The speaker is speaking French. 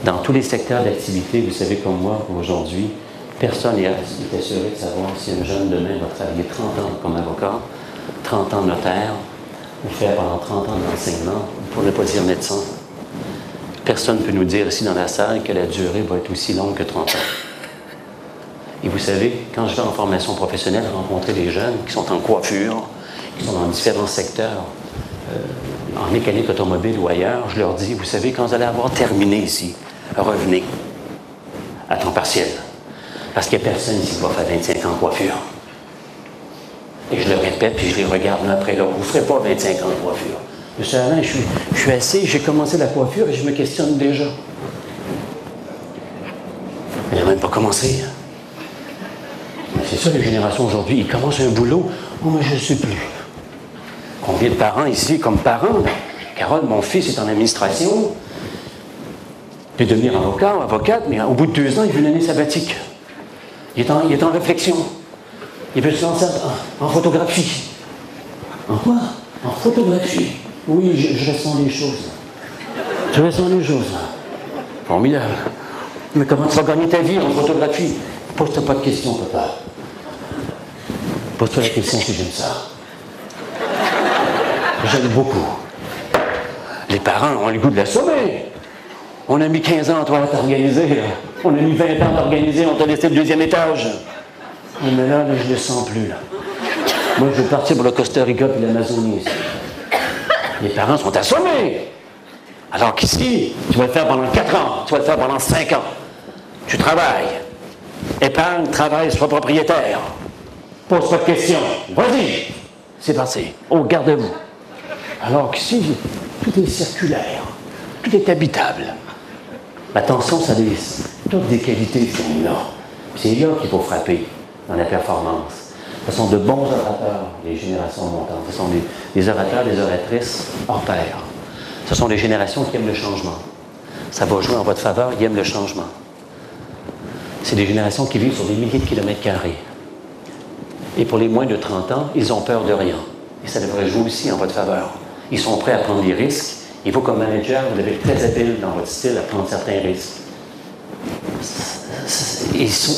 Dans tous les secteurs d'activité, vous savez comme moi, aujourd'hui, personne n'est assuré de savoir si un jeune demain va travailler 30 ans comme avocat, 30 ans notaire, ou faire pendant 30 ans d'enseignement, pour ne pas dire médecin. Personne ne peut nous dire ici dans la salle que la durée va être aussi longue que 30 ans. Et vous savez, quand je vais en formation professionnelle rencontrer des jeunes qui sont en coiffure, qui sont dans différents secteurs, en mécanique automobile ou ailleurs, je leur dis, vous savez, quand vous allez avoir terminé ici, revenez à temps partiel. Parce qu'il n'y a personne ici qui va faire 25 ans de coiffure. Et je le répète, puis je les regarde l'un après l'autre. Vous ne ferez pas 25 ans de coiffure. Monsieur Alain, je suis assis, j'ai commencé la coiffure et je me questionne déjà. Il n'a même pas commencé. C'est ça, les générations aujourd'hui. Ils commencent un boulot. Oh, mais je ne sais plus. Combien de parents ici, comme parents, là? Carole, mon fils est en administration. Il peut devenir avocat ou avocate, mais au bout de 2 ans, il veut une année sabbatique. Il est en réflexion. Il veut se lancer en photographie. En quoi? En photographie. Oui, je ressens les choses. Je ressens les choses. Formidable. Mais comment tu vas gagner ta vie en photographie? Pose-toi pas de questions, papa. Pose-toi la question si j'aime ça. J'aime beaucoup. Les parents ont le goût de l'assommer. On a mis 15 ans à toi à t'organiser. On a mis 20 ans à t'organiser, on t'a laissé le 2e étage. Mais là, je ne le sens plus. Là. Moi, je vais partir pour le Costa Rica et l'Amazonie. Les parents sont assommés. Alors qu'ici, tu vas le faire pendant 4 ans, tu vas le faire pendant 5 ans. Tu travailles. Épargne, travaille, sois propriétaire. Pose pas de questions. Vas-y. C'est parti. Au garde-vous. Alors qu'ici, tout est circulaire. Tout est habitable. L'attention, ça a toutes des qualités, ces là. C'est là qu'il faut frapper dans la performance. Ce sont de bons orateurs, les générations montantes. Ce sont des orateurs, des oratrices hors pair. Ce sont des générations qui aiment le changement. Ça va jouer en votre faveur, ils aiment le changement. C'est des générations qui vivent sur des milliers de kilomètres carrés. Et pour les moins de 30 ans, ils ont peur de rien. Et ça devrait jouer aussi en votre faveur. Ils sont prêts à prendre des risques. Et vous, comme manager, vous devez être très habile dans votre style à prendre certains risques. Ils sont